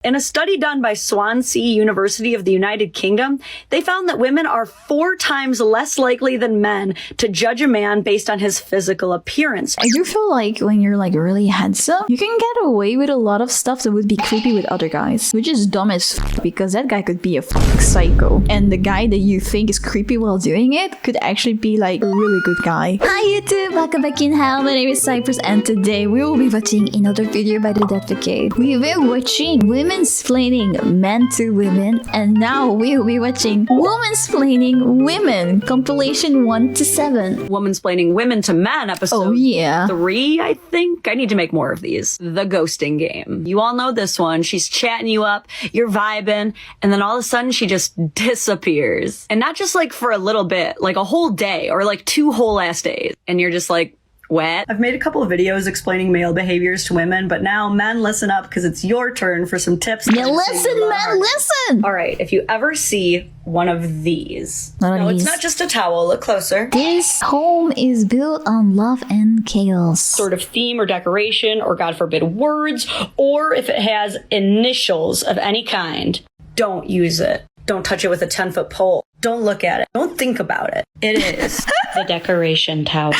In a study done by Swansea University of the United Kingdom, they found that women are 4 times less likely than men to judge a man based on his physical appearance. I do feel like when you're like really handsome, you can get away with a lot of stuff that would be creepy with other guys, which is dumb as f, because that guy could be a psycho. And the guy that you think is creepy while doing it could actually be like a really good guy. Hi YouTube, welcome back in hell. My name is Cypress and today we will be watching another video by the Advocate. We've been watching Womansplaining men to women, and now we'll be watching Womansplaining women, compilation 1 to 7. Womansplaining women to men, episode 3, I think. I need to make more of these. The ghosting game. You all know this one. She's chatting you up, you're vibing, and then all of a sudden she just disappears. And not just like for a little bit, like a whole day or like 2 whole ass days. And you're just like, what? I've made a couple of videos explaining male behaviors to women, but now men, listen up because it's your turn for some tips. Yeah, listen, man, listen! Alright, if you ever see one of these. It's not just a towel, look closer. This home is built on love and chaos. Sort of theme or decoration, or God forbid words, or if it has initials of any kind, don't use it. Don't touch it with a 10-foot pole. Don't look at it. Don't think about it. It is the decoration towel.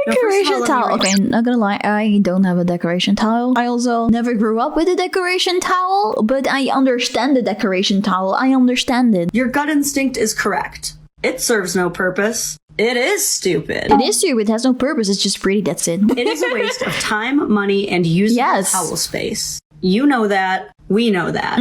Decoration towel. Okay, not gonna lie, I don't have a decoration towel. I also never grew up with a decoration towel, but I understand the decoration towel. I understand it. Your gut instinct is correct. It serves no purpose. It is stupid. It is stupid. It has no purpose. It's just pretty. That's it. It is a waste of time, money, and usable towel space. You know that. We know that.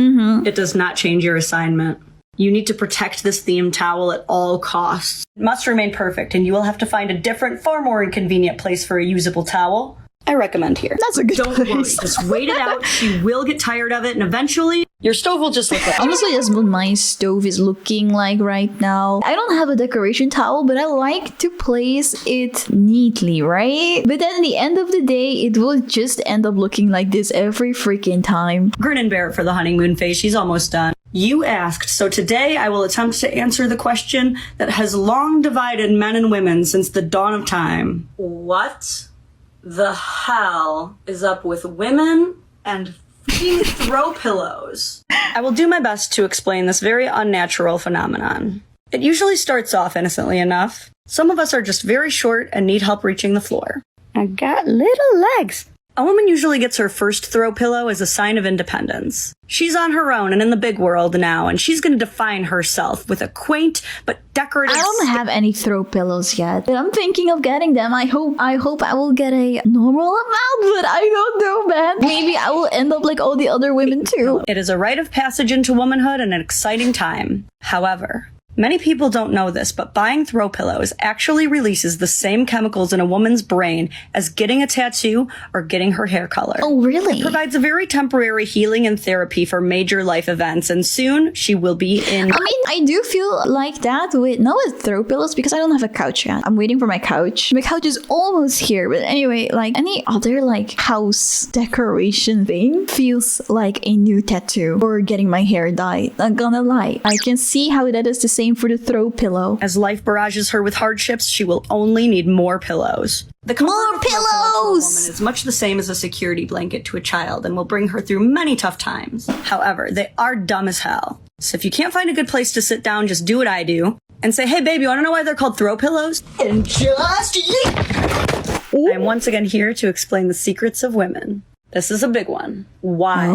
It does not change your assignment. You need to protect this themed towel at all costs. It must remain perfect, and you will have to find a different, far more inconvenient place for a usable towel. I recommend here. That's a good Don't worry, just wait it out. She will get tired of it, and eventually, your stove will just look like Honestly, that's what my stove is looking like right now. I don't have a decoration towel, but I like to place it neatly, right? But then at the end of the day, it will just end up looking like this every freaking time. Grin and bear it for the honeymoon phase. She's almost done. You asked, so today I will attempt to answer the question that has long divided men and women since the dawn of time. What the hell is up with women and f***ing throw pillows? I will do my best to explain this very unnatural phenomenon. It usually starts off innocently enough. Some of us are just very short and need help reaching the floor. I got little legs. A woman usually gets her first throw pillow as a sign of independence. She's on her own and in the big world now, and she's going to define herself with a quaint but decorative... I don't have any throw pillows yet, but I'm thinking of getting them. I hope I will get a normal amount, but I don't know, man. Maybe I will end up like all the other women too. It is a rite of passage into womanhood and an exciting time. However, many people don't know this, but buying throw pillows actually releases the same chemicals in a woman's brain as getting a tattoo or getting her hair colored. Oh, really? It provides a very temporary healing and therapy for major life events, and soon she will be in... I mean, I do feel like that with throw pillows because I don't have a couch yet. I'm waiting for my couch. My couch is almost here, but anyway, like any other like house decoration thing feels like a new tattoo or getting my hair dyed. Not gonna lie. I can see how that is the same for the throw pillow. As life barrages her with hardships, she will only need more pillows. The more pillows! To a woman is much the same as a security blanket to a child and will bring her through many tough times. However, they are dumb as hell. So if you can't find a good place to sit down, just do what I do and say, hey baby, you wanna know why they're called throw pillows? And just I'm once again here to explain the secrets of women. This is a big one. Why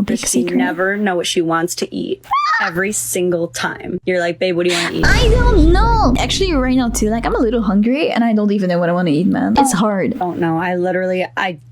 does she never know what she wants to eat? Every single time. You're like, babe, what do you want to eat? I don't know. Actually, right now too, like I'm a little hungry and I don't even know what I want to eat, man. It's hard. I don't know. I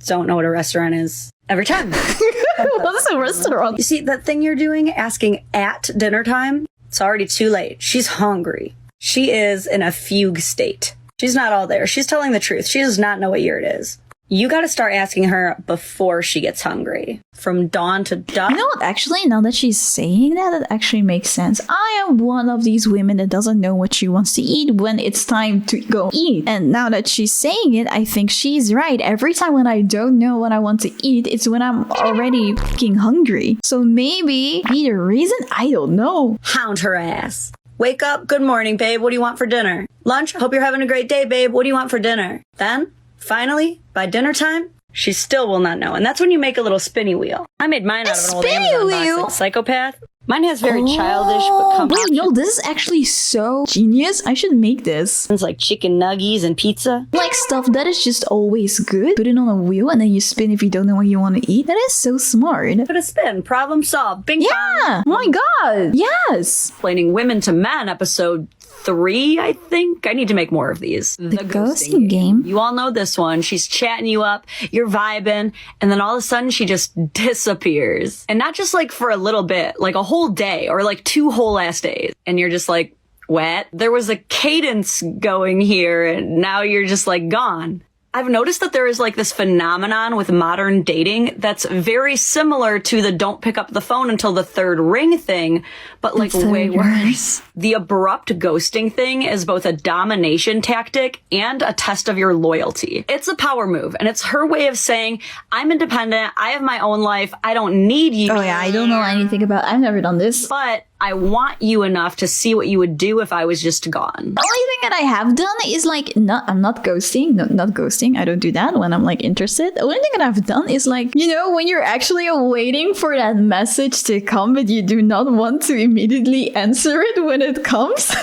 don't know what a restaurant is. Every time. What is a restaurant? You see, that thing you're doing, asking at dinner time, it's already too late. She's hungry. She is in a fugue state. She's not all there. She's telling the truth. She does not know what year it is. You gotta start asking her before she gets hungry. From dawn to dusk. You know what, actually, now that she's saying that, it actually makes sense. I am one of these women that doesn't know what she wants to eat when it's time to go eat. And now that she's saying it, I think she's right. Every time when I don't know what I want to eat, it's when I'm already fucking hungry. So maybe the reason? I don't know. Hound her ass. Wake up, good morning, babe, what do you want for dinner? Lunch, hope you're having a great day, babe, what do you want for dinner? Then... finally, by dinner time, She still will not know. And that's when you make a little spinny wheel. I made mine out of an old Amazon box, like Psychopath. Mine has very childish but compact. Wait, no, this is actually so genius. I should make this. It's like chicken nuggies and pizza. Like stuff that is just always good. Put it on a wheel and then you spin if you don't know what you want to eat. That is so smart. Put a spin. Problem solved. Bing bong. Yeah. Oh my god. Yes. Explaining Women to Men, episode 3, I think. I need to make more of these. The ghosting game. You all know this one. She's chatting you up, you're vibing, and then all of a sudden she just disappears. And not just like for a little bit, like a whole day or like 2 whole ass days. And you're just like, what? There was a cadence going here and now you're just like gone. I've noticed that there is like this phenomenon with modern dating that's very similar to the don't pick up the phone until the 3rd ring thing, but like way worse. The abrupt ghosting thing is both a domination tactic and a test of your loyalty. It's a power move, and it's her way of saying, I'm independent, I have my own life, I don't need you. Oh yeah, I don't know anything about I've never done this. But I want you enough to see what you would do if I was just gone. The only thing that I have done is like, I'm not ghosting. No, not ghosting. I don't do that when I'm like interested. The only thing that I've done is like, you know, when you're actually waiting for that message to come, but you do not want to immediately answer it when it comes.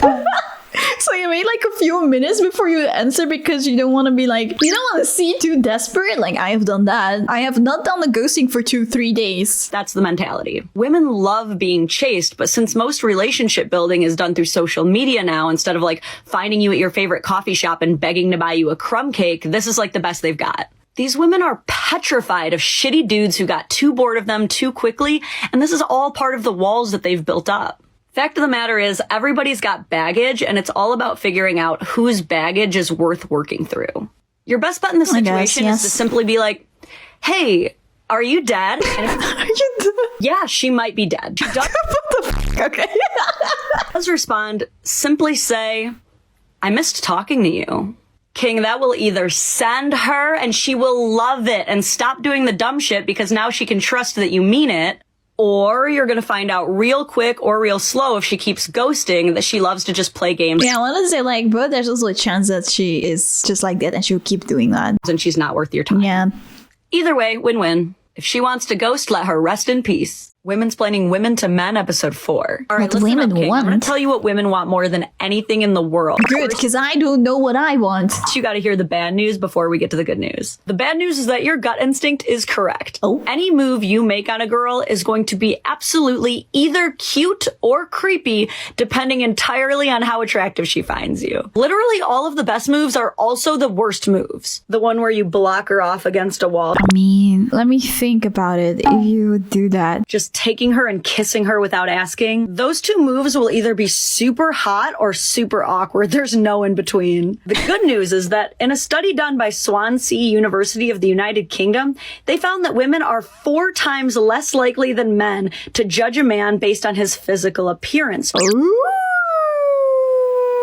So you wait like a few minutes before you answer because you don't want to be like, you don't want to seem too desperate. Like I have done that. I have not done the ghosting for 2-3 days. That's the mentality. Women love being chased, but since most relationship building is done through social media now, instead of like finding you at your favorite coffee shop and begging to buy you a crumb cake, this is like the best they've got. These women are petrified of shitty dudes who got too bored of them too quickly, and this is all part of the walls that they've built up. Fact of the matter is, everybody's got baggage, and it's all about figuring out whose baggage is worth working through. Your best bet in this situation is to simply be like, hey, are you dead? Are you dead? Yeah, she might be dead. She does, What the f***? Okay. does respond, simply say, I missed talking to you. King, that will either send her and she will love it and stop doing the dumb shit because now she can trust that you mean it, or you're going to find out real quick or real slow if she keeps ghosting that she loves to just play games. Yeah, I want to say like, but there's also a chance that she is just like that and she'll keep doing that. And she's not worth your time. Yeah. Either way, win-win. If she wants to ghost, let her rest in peace. Womansplaining Women to Men, episode 4. All right, what women want. I'm going to tell you what women want more than anything in the world. Good, because I don't know what I want. You got to hear the bad news before we get to the good news. The bad news is that your gut instinct is correct. Oh. Any move you make on a girl is going to be absolutely either cute or creepy, depending entirely on how attractive she finds you. Literally, all of the best moves are also the worst moves. The one where you block her off against a wall. I mean, let me think about it if you would do that. Just taking her and kissing her without asking. Those 2 moves will either be super hot or super awkward. There's no in between. The good news is that in a study done by Swansea University of the United Kingdom, they found that women are 4 times less likely than men to judge a man based on his physical appearance.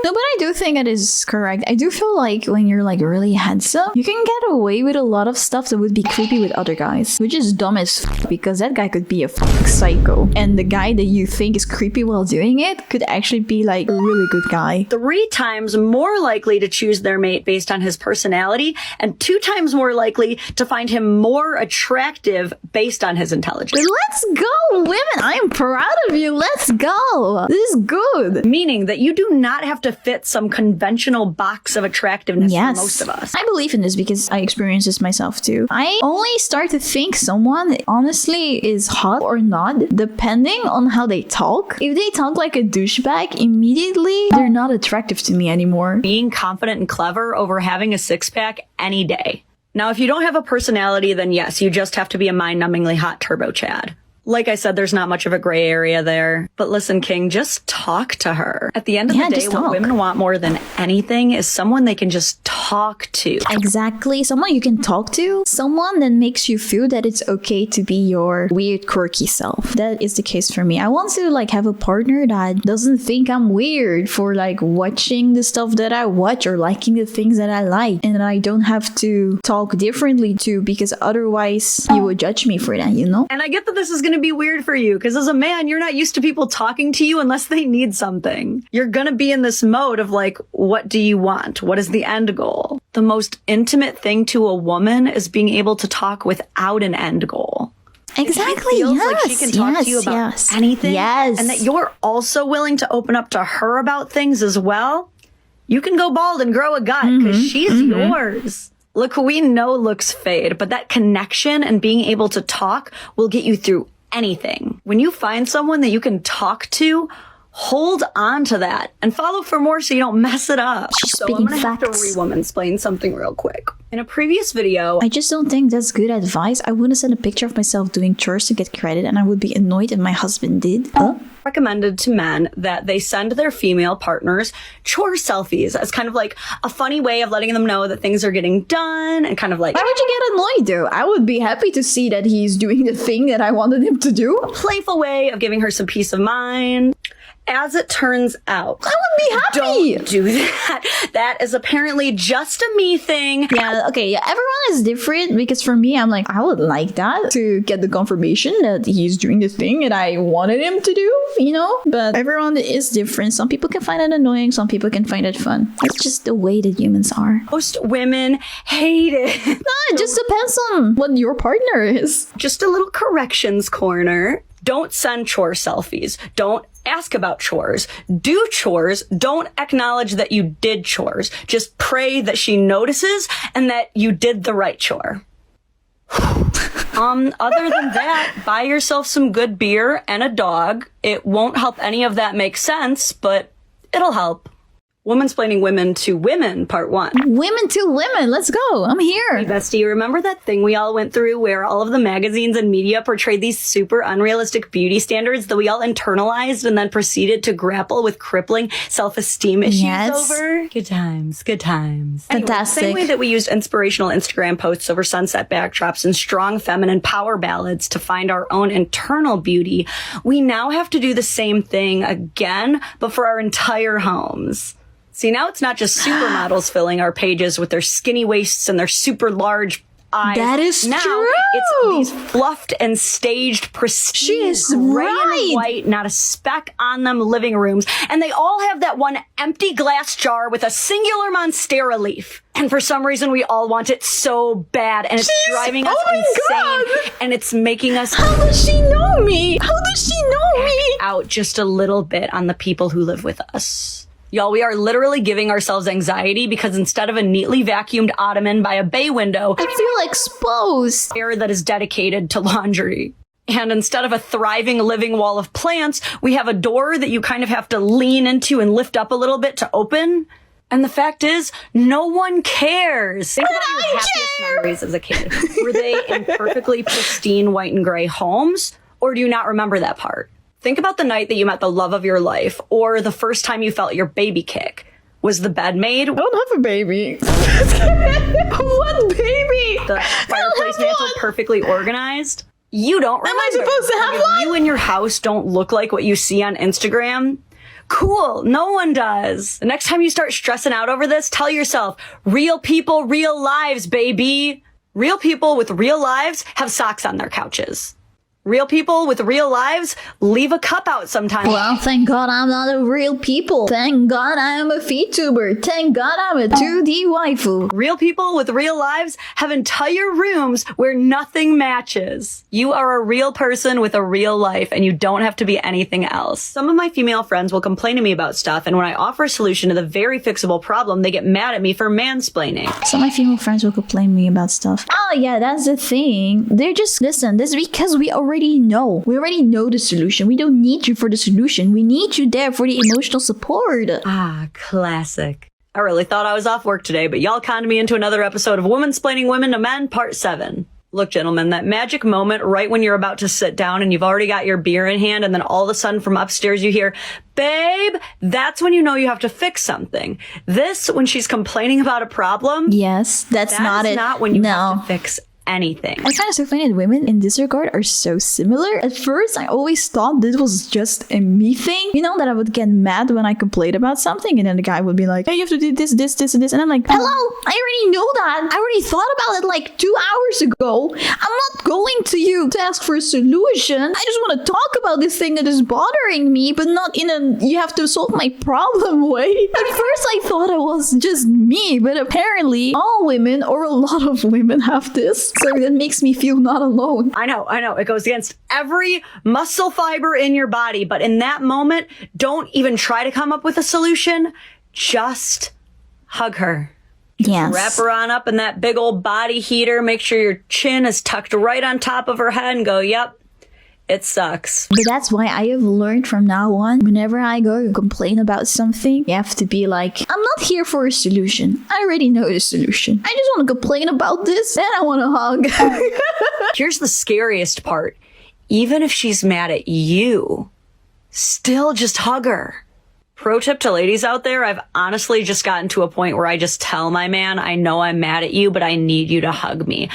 No, but I do think it is correct. I do feel like when you're like really handsome, you can get away with a lot of stuff that would be creepy with other guys, which is dumb as f, because that guy could be a psycho. And the guy that you think is creepy while doing it could actually be like a really good guy. 3 times more likely to choose their mate based on his personality, and 2 times more likely to find him more attractive based on his intelligence. But let's go, women! I am proud of you. Let's go. This is good. Meaning that you do not have to fit some conventional box of attractiveness for most of us. I believe in this because I experience this myself too. I only start to think someone honestly is hot or not depending on how they talk. If they talk like a douchebag, immediately they're not attractive to me anymore. Being confident and clever over having a 6-pack any day. Now, if you don't have a personality, then yes, you just have to be a mind-numbingly hot turbo Chad. Like I said, there's not much of a gray area there. But listen, King, just talk to her. At the end of the day, what women want more than anything is someone they can just talk to. Exactly. Someone you can talk to. Someone that makes you feel that it's okay to be your weird, quirky self. That is the case for me. I want to like have a partner that doesn't think I'm weird for like watching the stuff that I watch or liking the things that I like. And I don't have to talk differently to, because otherwise you would judge me for that, you know? And I get that this is going going to be weird for you because as a man, you're not used to people talking to you unless they need something. You're going to be in this mode of like, what do you want? What is the end goal? The most intimate thing to a woman is being able to talk without an end goal. Exactly. Feels yes. like she can talk to you about anything. Yes. And that you're also willing to open up to her about things as well. You can go bald and grow a gut because she's yours. Look, we know looks fade, but that connection and being able to talk will get you through anything. When you find someone that you can talk to, hold on to that and follow for more so you don't mess it up. So I'm gonna have to re-womansplain something real quick. In a previous video, I just don't think that's good advice. I wouldn't send a picture of myself doing chores to get credit, and I would be annoyed if my husband did. recommended to men that they send their female partners chore selfies as kind of like a funny way of letting them know that things are getting done and kind of like... Why would you get annoyed though? I would be happy to see that he's doing the thing that I wanted him to do. A playful way of giving her some peace of mind. As it turns out, I would be happy. Don't do that. That is apparently just a me thing. Yeah, okay, yeah, everyone is different because for me, I'm like, I would like that to get the confirmation that he's doing the thing that I wanted him to do, you know? But everyone is different. Some people can find it annoying, some people can find it fun. It's just the way that humans are. Most women hate it. No, it just depends on what your partner is. Just a little corrections corner. Don't send chore selfies. Don't ask about chores. Do chores. Don't acknowledge that you did chores. Just pray that she notices and that you did the right chore. Other than that, buy yourself some good beer and a dog. It won't help any of that make sense, but it'll help. Womansplaining Women to Women, Part 1. Women to women, let's go. I'm here. Hey, bestie, remember that thing we all went through where all of the magazines and media portrayed these super unrealistic beauty standards that we all internalized and then proceeded to grapple with crippling self-esteem issues over? Good times, good times. Fantastic. Anyway, the same way that we used inspirational Instagram posts over sunset backdrops and strong feminine power ballads to find our own internal beauty, we now have to do the same thing again, but for our entire homes. See, now it's not just supermodels filling our pages with their skinny waists and their super large eyes. That is now true. It's these fluffed and staged, pristine, gray and white, not a speck on them living rooms. And they all have that one empty glass jar with a singular monstera leaf. And for some reason, we all want it so bad. And it's driving us insane. And it's making us... How does she know me? How does she know me? ...out just a little bit on the people who live with us. Y'all, we are literally giving ourselves anxiety because instead of a neatly vacuumed ottoman by a bay window, I feel exposed. Air that is dedicated to laundry. And instead of a thriving living wall of plants, we have a door that you kind of have to lean into and lift up a little bit to open. And the fact is, no one cares. Think about your happiest memories as a kid. Were they in perfectly pristine white and gray homes? Or do you not remember that part? Think about the night that you met the love of your life, or the first time you felt your baby kick. Was the bed made? I don't have a baby. What baby? The fireplace mantle perfectly organized? You don't remember. Am I supposed to have one? If you and your house don't look like what you see on Instagram, cool, no one does. The next time you start stressing out over this, tell yourself, real people, real lives, baby. Real people with real lives have socks on their couches. Real people with real lives leave a cup out sometimes. Well, thank God I'm not a real people. Thank God I'm a vtuber. Thank God I'm a 2D waifu. Real people with real lives have entire rooms where nothing matches. You are a real person with a real life, and you don't have to be anything else. Some of my female friends will complain to me about stuff, and when I offer a solution to the very fixable problem, they get mad at me for mansplaining. Some of my female friends will complain to me about stuff. Oh yeah, that's the thing. They're just, listen, this is because we already know. We already know the solution. We don't need you for the solution. We need you there for the emotional support. Ah, classic. I really thought I was off work today, but y'all conned me into another episode of Womansplaining Women to Men, Part 7. Look, gentlemen, that magic moment right when you're about to sit down and you've already got your beer in hand, and then all of a sudden from upstairs you hear, babe, that's when you know you have to fix something. This, when she's complaining about a problem. Yes, that's not it. Not when you have to fix anything. I find it so funny that women in this regard are so similar. At first, I always thought this was just a me thing. You know, that I would get mad when I complained about something, and then the guy would be like, hey, you have to do this, this, this, and this. And I'm like, hello, I already know that. I already thought about it like 2 hours ago. I'm not going to you to ask for a solution. I just want to talk about this thing that is bothering me, but not in a you have to solve my problem way. At first, I thought it was just me, but apparently all women, or a lot of women, have this. So that makes me feel not alone. I know. It goes against every muscle fiber in your body. But in that moment, don't even try to come up with a solution. Just hug her. Yes. Wrap her on up in that big old body heater. Make sure your chin is tucked right on top of her head and go, yep, it sucks. But that's why I have learned from now on, whenever I go complain about something, you have to be like, I'm not here for a solution. I already know the solution. I just want to complain about this, and I want to hug. Here's the scariest part. Even if she's mad at you, still just hug her. Pro tip to ladies out there, I've honestly just gotten to a point where I just tell my man, I know I'm mad at you, but I need you to hug me.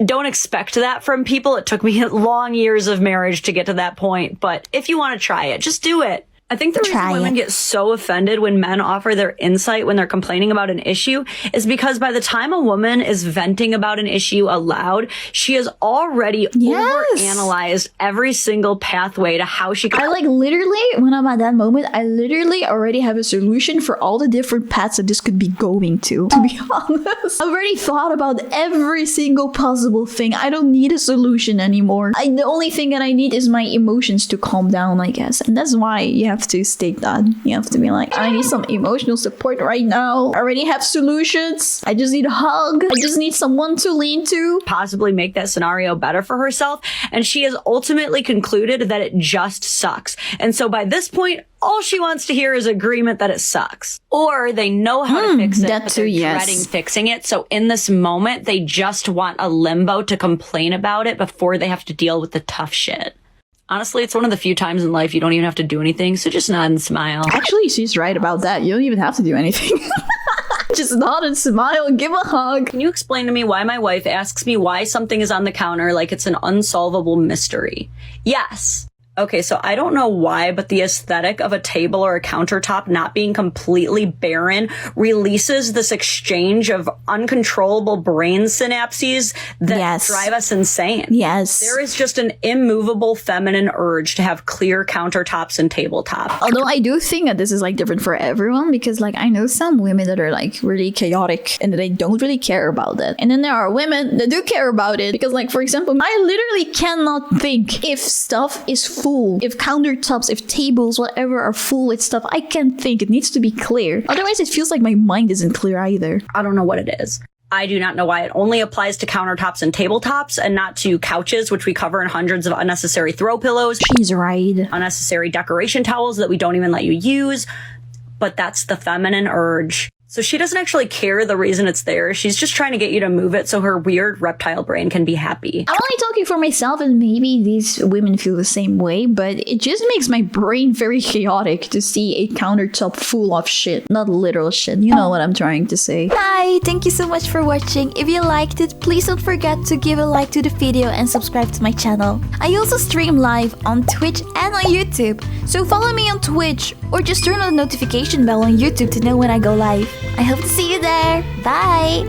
Don't expect that from people. It took me long years of marriage to get to that point, but if you want to try it, just do it. I think the reason women get so offended when men offer their insight when they're complaining about an issue is because by the time a woman is venting about an issue aloud, she has already overanalyzed every single pathway to how she can. I literally, when I'm at that moment, I literally already have a solution for all the different paths that this could be going to be honest. I've already thought about every single possible thing. I don't need a solution anymore. The only thing that I need is my emotions to calm down, I guess. And that's why you have to state that. You have to be like, I need some emotional support right now. I already have solutions. I just need a hug. I just need someone to lean to. Possibly make that scenario better for herself. And she has ultimately concluded that it just sucks. And so by this point, all she wants to hear is agreement that it sucks. Or they know how to fix it, but they're dreading fixing it. So in this moment, they just want a limbo to complain about it before they have to deal with the tough shit. Honestly, it's one of the few times in life you don't even have to do anything, so just nod and smile. Actually, she's right about that. You don't even have to do anything. Just nod and smile and give a hug. Can you explain to me why my wife asks me why something is on the counter like it's an unsolvable mystery? Yes. Okay, so I don't know why, but the aesthetic of a table or a countertop not being completely barren releases this exchange of uncontrollable brain synapses that drive us insane. Yes. There is just an immovable feminine urge to have clear countertops and tabletops. Although I do think that this is different for everyone, because I know some women that are really chaotic and that they don't really care about that. And then there are women that do care about it because for example, I literally cannot think if stuff is full, if countertops, if tables, whatever are full with stuff, I can't think. It needs to be clear. Otherwise, it feels like my mind isn't clear either. I don't know what it is. I do not know why it only applies to countertops and tabletops and not to couches, which we cover in hundreds of unnecessary throw pillows. She's right. Unnecessary decoration towels that we don't even let you use. But that's the feminine urge. So she doesn't actually care the reason it's there. She's just trying to get you to move it so her weird reptile brain can be happy. I'm only talking for myself, and maybe these women feel the same way, but it just makes my brain very chaotic to see a countertop full of shit. Not literal shit. You know what I'm trying to say. Hi, thank you so much for watching. If you liked it, please don't forget to give a like to the video and subscribe to my channel. I also stream live on Twitch and on YouTube, so follow me on Twitch or just turn on the notification bell on YouTube to know when I go live. I hope to see you there. Bye!